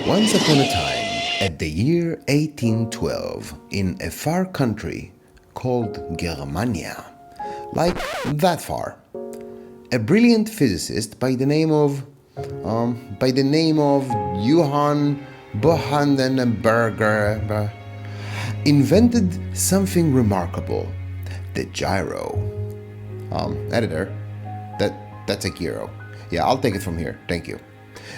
Once upon a time, at the year 1812, in a far country called Germania, like that far, a brilliant physicist by the name of Johann Bohandenberger invented something remarkable: the gyro. Editor, that's a gyro. Yeah, I'll take it from here. Thank you.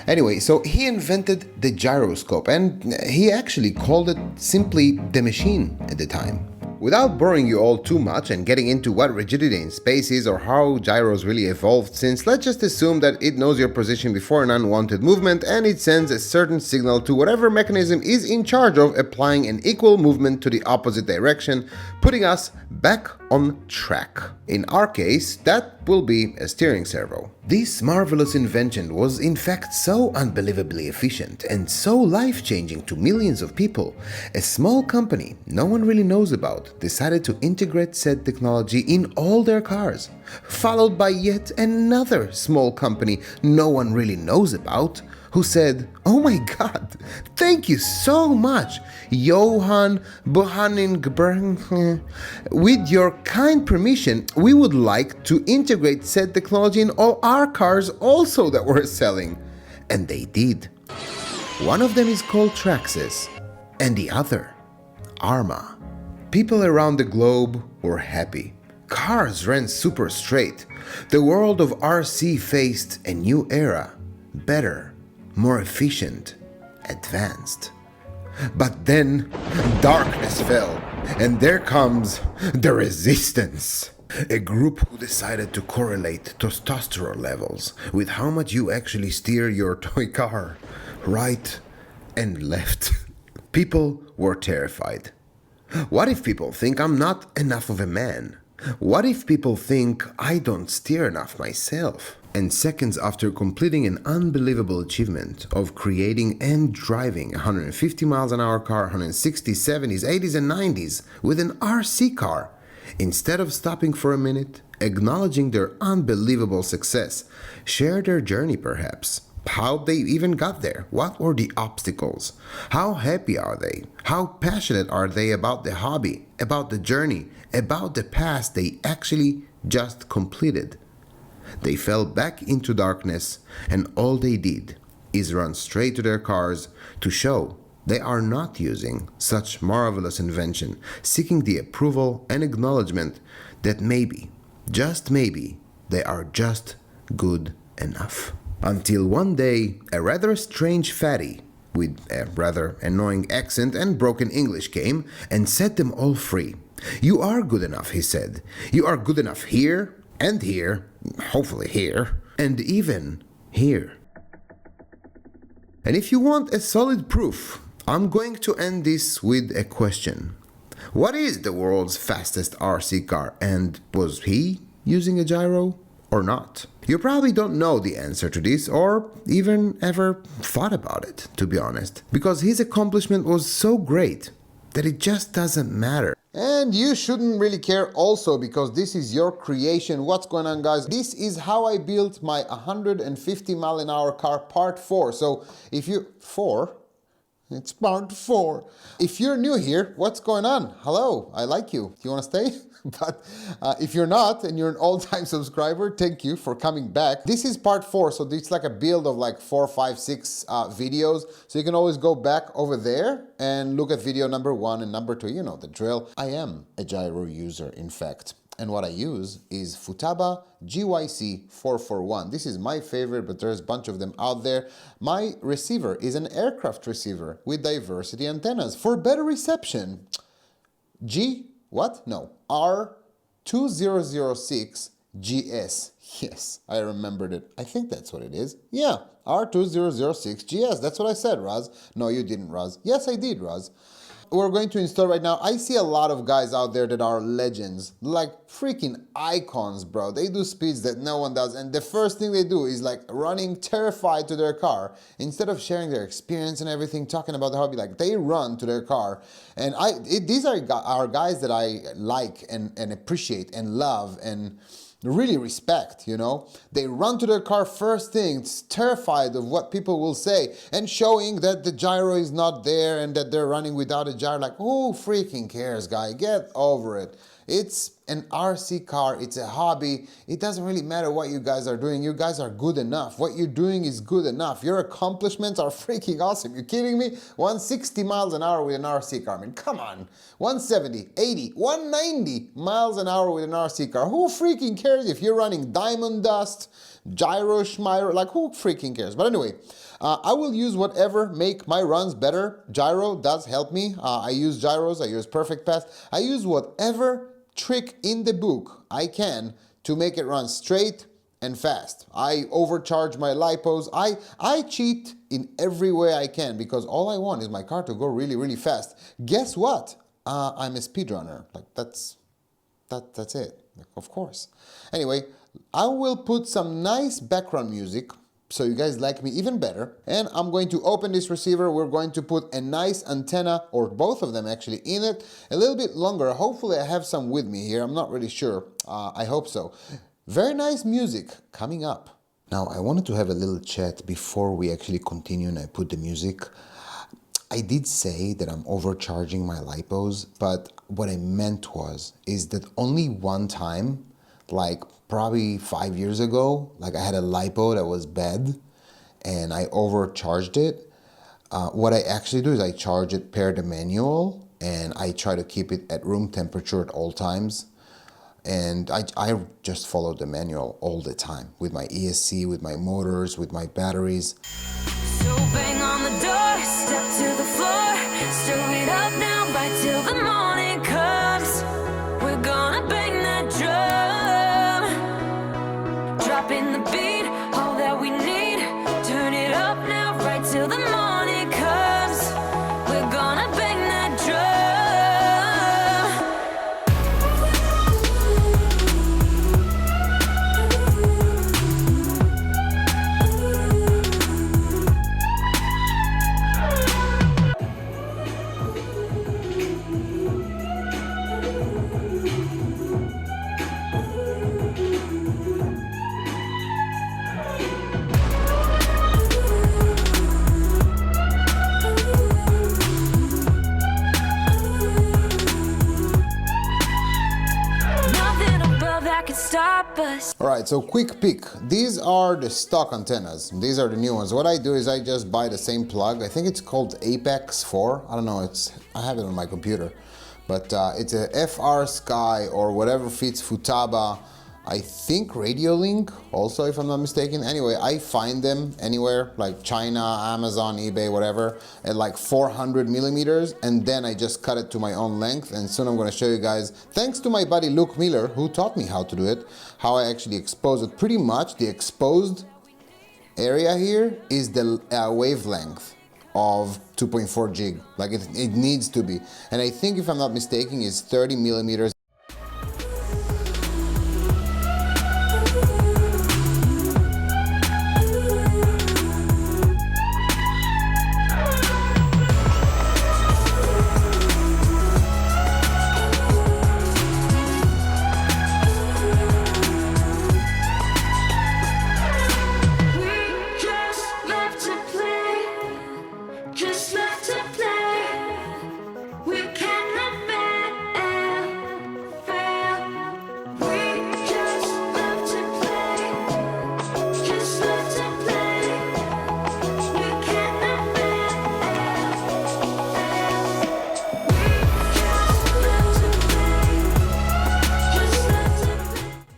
Anyway, so he invented the gyroscope, and he actually called it simply the machine at the time. Without boring you all too much and getting into what rigidity in space is or how gyros really evolved since, let's just assume that it knows your position before an unwanted movement and it sends a certain signal to whatever mechanism is in charge of applying an equal movement to the opposite direction, putting us back on track. In our case, that will be a steering servo. This marvelous invention was in fact so unbelievably efficient and so life-changing to millions of people. A small company no one really knows about decided to integrate said technology in all their cars, followed by yet another small company no one really knows about, who said, "Oh my god, thank you so much, Johann Bohanning. With your kind permission, we would like to integrate said technology in all our cars also that we're selling." And they did. One of them is called Traxxas, and the other, Arma. People around the globe were happy. Cars ran super straight. The world of RC faced a new era, better, more efficient, advanced. But then darkness fell, and there comes the resistance. A group who decided to correlate testosterone levels with how much you actually steer your toy car, right and left. People were terrified. What if people think I'm not enough of a man? What if people think I don't steer enough myself? And seconds after completing an unbelievable achievement of creating and driving a 150 miles an hour car, 160s, 70s, 80s and 90s with an RC car, instead of stopping for a minute, acknowledging their unbelievable success, share their journey perhaps. How they even got there? What were the obstacles? How happy are they? How passionate are they about the hobby, about the journey, about the past they actually just completed? They fell back into darkness, and all they did is run straight to their cars to show they are not using such marvelous invention, seeking the approval and acknowledgement that maybe, just maybe, they are just good enough. Until one day, a rather strange fatty with a rather annoying accent and broken English came and set them all free. "You are good enough," he said. "You are good enough here, and here, hopefully here, and even here." And if you want a solid proof, I'm going to end this with a question. What is the world's fastest RC car, and was he using a gyro or not? You probably don't know the answer to this or even ever thought about it, to be honest, because his accomplishment was so great that it just doesn't matter. And you shouldn't really care also, because this is your creation. What's going on, guys? This is how I built my 150 mile an hour car part 4. So if you... 4? It's part 4. If you're new here, what's going on? Hello, I like you. Do you want to stay? But if you're not and you're an all-time subscriber, thank you for coming back. This is part 4, so it's like a build of like 4, 5, 6 videos. So you can always go back over there and look at video number 1 and number 2. You know the drill. I am a gyro user, in fact. And what I use is Futaba GYC 441. This is my favorite, but there's a bunch of them out there. My receiver is an aircraft receiver with diversity antennas for better reception. R2006 GS. Yes, I remembered it. I think that's what it is. Yeah, R2006 GS. That's what I said, Raz. No, you didn't, Raz. Yes, I did, Raz. We're going to install right now. I see a lot of guys out there that are legends, like freaking icons, bro. They do speeds that no one does, and the first thing they do is like running terrified to their car. Instead of sharing their experience and everything, talking about the hobby, like they run to their car. And these are guys that I like and appreciate and love, and really respect, you know. They run to their car first thing, terrified of what people will say, and showing that the gyro is not there and that they're running without a gyro. Like, who freaking cares, guy? Get over it. It's an RC car, it's a hobby. It doesn't really matter what you guys are doing. You guys are good enough. What you're doing is good enough. Your accomplishments are freaking awesome. You kidding me? 160 miles an hour with an RC car. I mean, come on. 170, 80, 190 miles an hour with an RC car. Who freaking cares if you're running diamond dust, gyro, schmiro, like who freaking cares? But anyway, I will use whatever make my runs better. Gyro does help me. I use gyros, I use perfect pass. I use whatever trick in the book I can to make it run straight and fast. I overcharge my lipos. I cheat in every way I can because all I want is my car to go really, really fast. Guess what? I'm a speedrunner. Like that's it. Like, of course. Anyway, I will put some nice background music so you guys like me even better. And I'm going to open this receiver. We're going to put a nice antenna, or both of them actually, in it. A little bit longer. Hopefully I have some with me here. I'm not really sure. I hope so. Very nice music coming up. Now, I wanted to have a little chat before we actually continue and I put the music. I did say that I'm overcharging my lipos, but what I meant is that only one time, like probably 5 years ago, like I had a lipo that was bad and I overcharged it. What I actually do is I charge it per the manual and I try to keep it at room temperature at all times. And I just follow the manual all the time with my ESC, with my motors, with my batteries. So bang on the door, step to the floor, stir it up now right till the morning comes. We're gonna bang that drum, dropping the beat, all that we need. Turn it up now right till the morning comes. We're gonna bang that drum. Stop us. All right, so quick pick. These are the stock antennas. These are the new ones. What I do is I just buy the same plug. I think it's called Apex 4. I don't know, I have it on my computer. But it's a FR Sky or whatever fits Futaba. I think Radio Link also, if I'm not mistaken. Anyway, I find them anywhere, like China, Amazon, eBay, whatever, at like 400 millimeters, and then I just cut it to my own length. And soon I'm gonna show you guys, thanks to my buddy Luke Miller, who taught me how to do it, how I actually expose it. Pretty much the exposed area here is the wavelength of 2.4 gig, like it needs to be. And I think, if I'm not mistaken, it's 30 millimeters.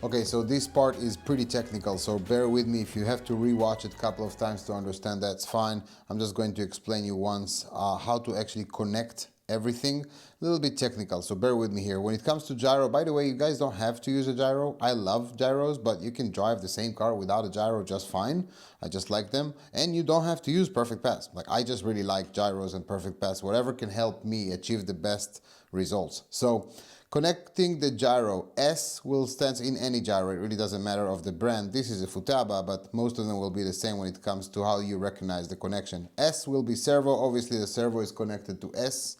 Okay, so this part is pretty technical, so bear with me. If you have to rewatch it a couple of times to understand, that's fine. I'm just going to explain you once how to actually connect everything. A little bit technical, so bear with me here. When it comes to gyro, by the way, you guys don't have to use a gyro. I love gyros, but you can drive the same car without a gyro just fine. I just like them. And you don't have to use perfect pass. Like, I just really like gyros and perfect pass, whatever can help me achieve the best results. So connecting the gyro, S will stand in any gyro, it really doesn't matter of the brand. This is a Futaba, but most of them will be the same when it comes to how you recognize the connection. S will be servo, obviously the servo is connected to S.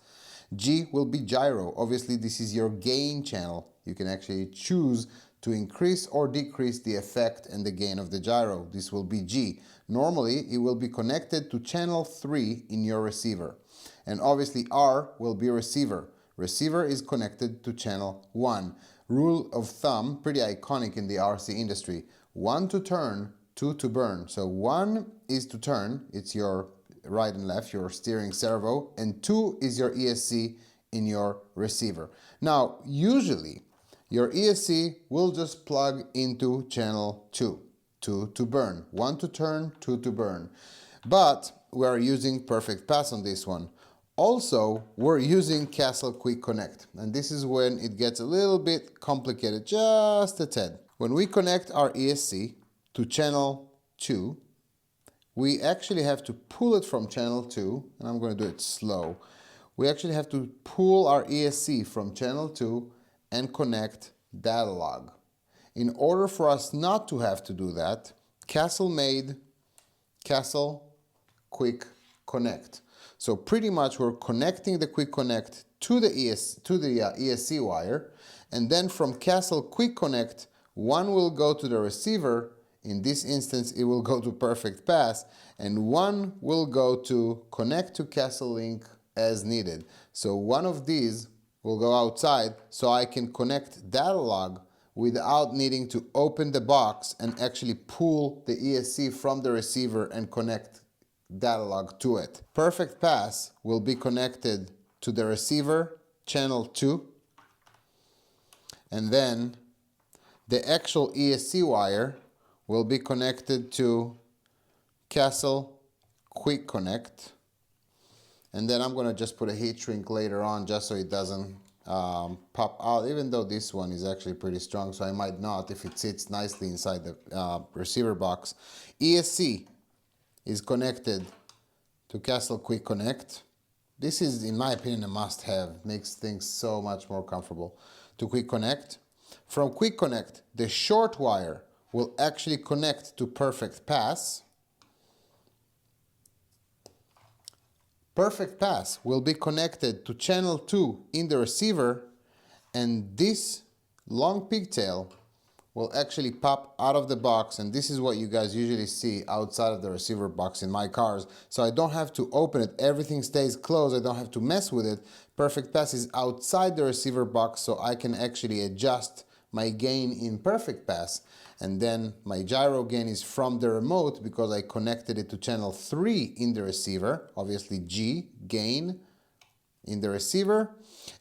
G will be gyro, obviously this is your gain channel. You can actually choose to increase or decrease the effect and the gain of the gyro. This will be G. Normally, it will be connected to channel 3 in your receiver. And obviously R will be receiver. Receiver is connected to channel 1. Rule of thumb, pretty iconic in the RC industry. 1 to turn, 2 to burn. So 1 is to turn, it's your right and left, your steering servo, and 2 is your ESC in your receiver. Now, usually, your ESC will just plug into channel 2, 2 to burn, 1 to turn, 2 to burn. But we are using perfect pass on this one. Also, we're using Castle Quick Connect, and this is when it gets a little bit complicated, just a tad. When we connect our ESC to channel 2, we actually have to pull it from channel 2, and I'm going to do it slow. We actually have to pull our ESC from channel 2 and connect data log. In order for us not to have to do that, Castle made Castle Quick Connect. So pretty much we're connecting the Quick Connect to the ESC wire, and then from Castle Quick Connect, one will go to the receiver. In this instance, it will go to Perfect Pass, and one will go to connect to Castle Link as needed. So one of these will go outside so I can connect data log without needing to open the box and actually pull the ESC from the receiver and connect data log to it. Perfect Pass will be connected to the receiver channel 2, and then the actual ESC wire will be connected to Castle Quick Connect. And then I'm going to just put a heat shrink later on just so it doesn't pop out, even though this one is actually pretty strong, so I might not if it sits nicely inside the receiver box. ESC is connected to Castle Quick Connect. This is, in my opinion, a must-have. Makes things so much more comfortable. To Quick Connect. From Quick Connect, the short wire will actually connect to Perfect Pass. Perfect Pass will be connected to channel 2 in the receiver, and this long pigtail will actually pop out of the box, and this is what you guys usually see outside of the receiver box in my cars. So I don't have to open it, everything stays closed, I don't have to mess with it. Perfect Pass is outside the receiver box, so I can actually adjust my gain in Perfect Pass. And then my gyro gain is from the remote because I connected it to channel 3 in the receiver, obviously G, gain in the receiver,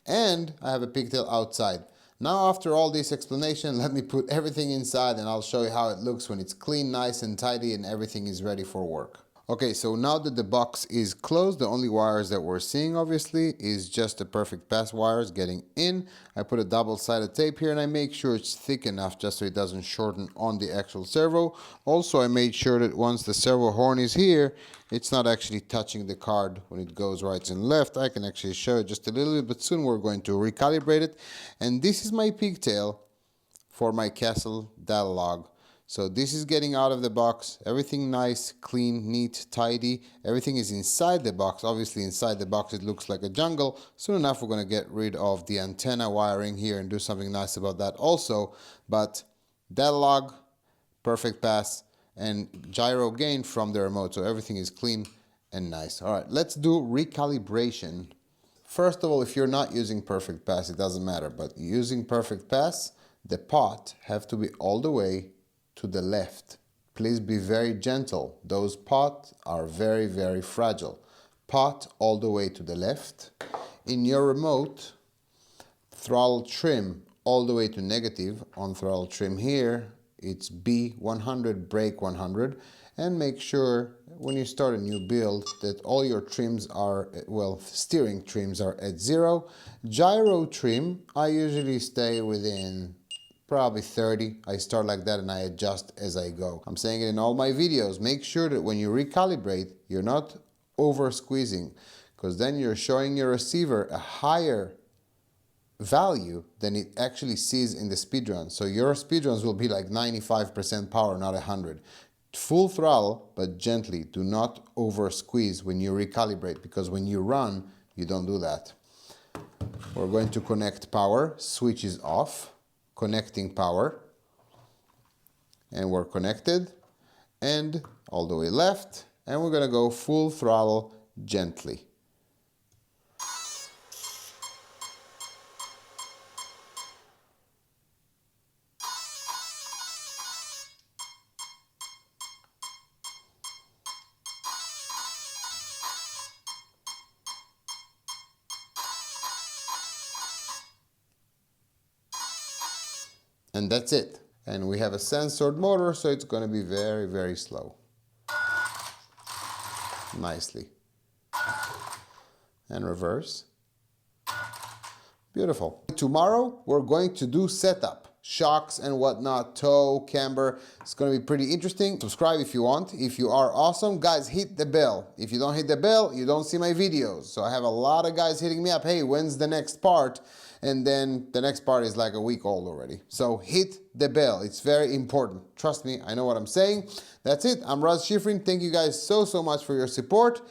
and I have a pigtail outside. Now after all this explanation, let me put everything inside and I'll show you how it looks when it's clean, nice and tidy and everything is ready for work. Okay, so now that the box is closed, the only wires that we're seeing obviously is just the Perfect Pass wires getting in. I put a double-sided tape here and I make sure it's thick enough just so it doesn't shorten on the actual servo. Also, I made sure that once the servo horn is here, it's not actually touching the card when it goes right and left. I can actually show it just a little bit, but soon we're going to recalibrate it. And this is my pigtail for my Castle data log. So this is getting out of the box, everything nice, clean, neat, tidy. Everything is inside the box. Obviously inside the box it looks like a jungle. Soon enough we're going to get rid of the antenna wiring here and do something nice about that also. But data log, Perfect Pass, and gyro gain from the remote. So everything is clean and nice. All right, let's do recalibration. First of all, if you're not using Perfect Pass, it doesn't matter. But using Perfect Pass, the pot have to be all the way to the left. Please be very gentle. Those pots are very, very fragile. Pot all the way to the left. In your remote, throttle trim all the way to negative. On throttle trim here, it's B 100, brake 100. And make sure when you start a new build that all your trims are, well, steering trims are at 0. Gyro trim, I usually stay within probably 30. I start like that and I adjust as I go. I'm saying it in all my videos. Make sure that when you recalibrate, you're not over squeezing, because then you're showing your receiver a higher value than it actually sees in the speedrun. So your speedruns will be like 95% power, not 100. Full throttle, but gently. Do not over squeeze when you recalibrate, because when you run, you don't do that. We're going to connect power. Switch is off. Connecting power. and we're connected, and all the way left, and we're gonna go full throttle gently. And that's it. And we have a sensored motor, so it's going to be very, very slow. Nicely. And reverse. Beautiful. Tomorrow, we're going to do setup. Shocks and whatnot, toe, camber. It's going to be pretty interesting. Subscribe if you want. If you are awesome, guys, hit the bell. If you don't hit the bell, you don't see my videos. So I have a lot of guys hitting me up. Hey, when's the next part? And then the next part is like a week old already. So hit the bell. It's very important. Trust me, I know what I'm saying. That's it. I'm Shifrin. Thank you guys so much for your support.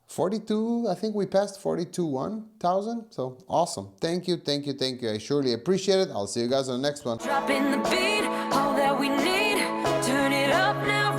42, I think we passed 42,000. So awesome. Thank you. I surely appreciate it. I'll see you guys on the next one. Dropping the beat, all that we need. Turn it up now.